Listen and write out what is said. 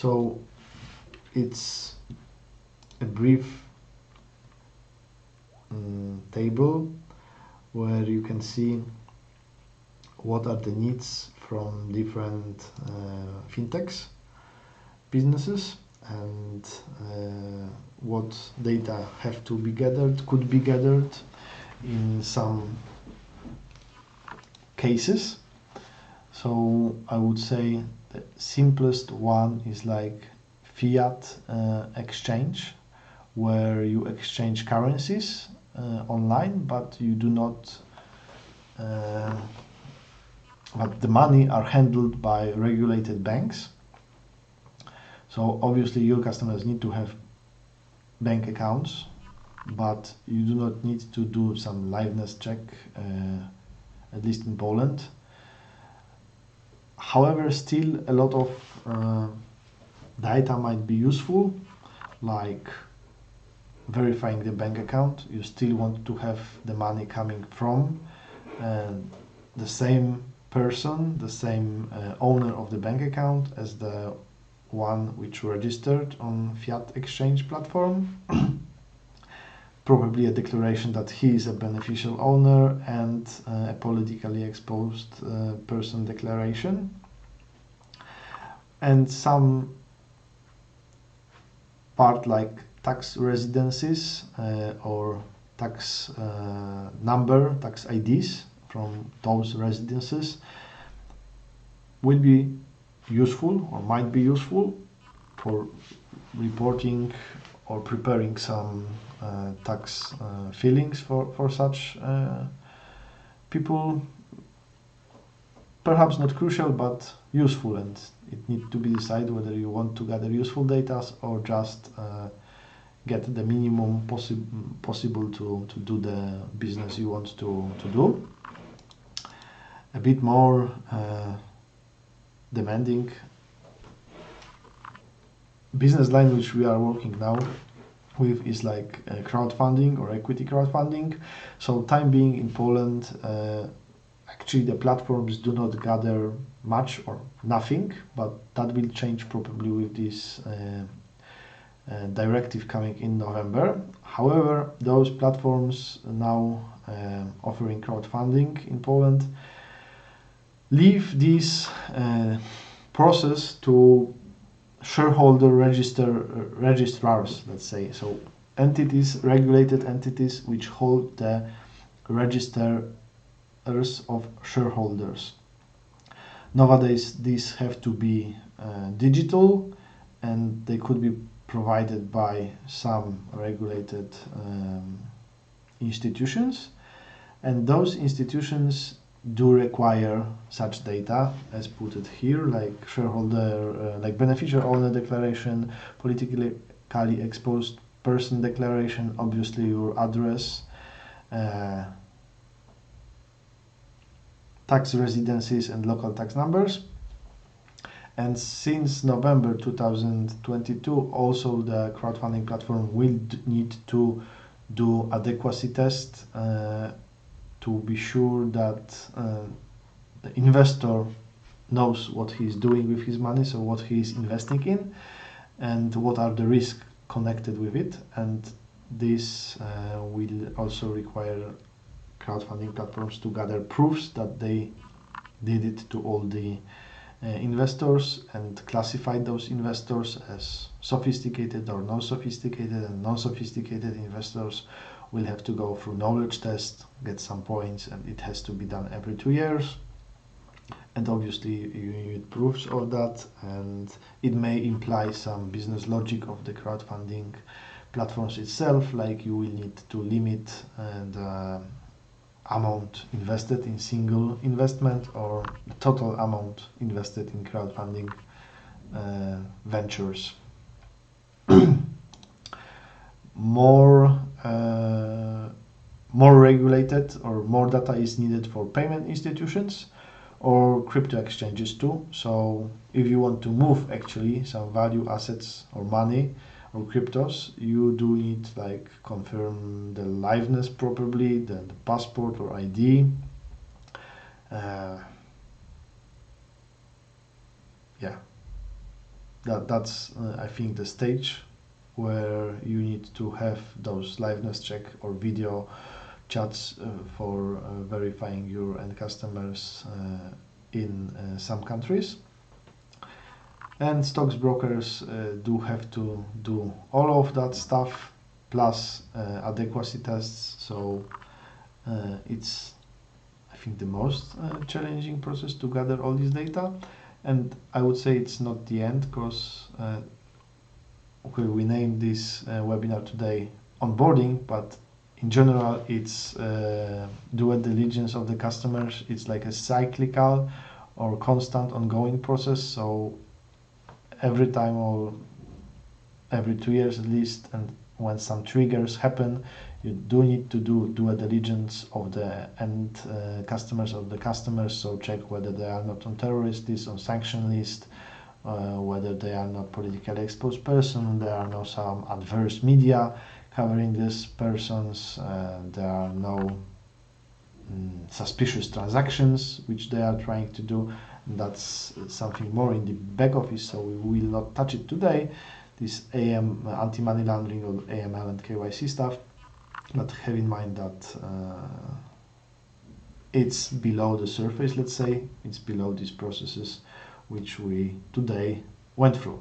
So it's a brief table where you can see what are the needs from different fintechs, businesses, and what data have to be gathered, could be gathered in some cases. So I would say the simplest one is like fiat exchange, where you exchange currencies online, but you do not but the money are handled by regulated banks. So obviously your customers need to have bank accounts, but you do not need to do some liveness check, at least in Poland. However, still a lot of data might be useful, like verifying the bank account. You still want to have the money coming from the same person, the same owner of the bank account as the one which registered on fiat exchange platform. Probably a declaration that he is a beneficial owner and a politically exposed person declaration. And some part like tax residencies or tax number, tax IDs from those residences will be useful or might be useful for reporting or preparing some tax filings for such people. Perhaps not crucial, but useful, and it needs to be decided whether you want to gather useful data or just get the minimum possible to do the business you want to do. A bit more demanding business line which we are working now with is like crowdfunding or equity crowdfunding. So time being in Poland, actually the platforms do not gather much or nothing, but that will change probably with this directive coming in November. However, those platforms now offering crowdfunding in Poland leave this process to shareholder registrars, let's say. So entities, regulated entities which hold the registers of shareholders. Nowadays these have to be digital, and they could be provided by some regulated institutions, and those institutions do require such data as put it here, like shareholder, like beneficial owner declaration, politically exposed person declaration, obviously your address, tax residencies and local tax numbers. And since November 2022, also the crowdfunding platform will need to do adequacy test to be sure that the investor knows what he's doing with his money, so what he is investing in, and what are the risks connected with it. And this will also require crowdfunding platforms to gather proofs that they did it to all the investors and classify those investors as sophisticated or non-sophisticated, and non-sophisticated investors will have to go through knowledge test, get some points, and it has to be done every 2 years. And obviously you need proofs of that, and it may imply some business logic of the crowdfunding platforms itself, like you will need to limit the amount invested in single investment or the total amount invested in crowdfunding ventures. More regulated or more data is needed for payment institutions or crypto exchanges too. So if you want to move actually some value assets or money or cryptos, you do need like confirm the liveness, probably the passport or ID. Yeah, that's I think the stage where you need to have those liveness check or video chats for verifying your end customers in some countries. And stocks brokers do have to do all of that stuff plus adequacy tests. So it's, I think, the most challenging process to gather all this data. And I would say it's not the end, because okay, we named this webinar today onboarding, but in general it's due diligence of the customers. It's like a cyclical or constant ongoing process. So every time, or every 2 years at least, and when some triggers happen, you do need to do due diligence of the end customers of the customers. So check whether they are not on terrorist list, on sanction list, whether they are not politically exposed person, there are no some adverse media covering these persons, there are no suspicious transactions which they are trying to do. That's something more in the back office, so we will not touch it today, this anti-money laundering or AML and KYC stuff, but have in mind that it's below the surface, let's say, it's below these processes which we today went through.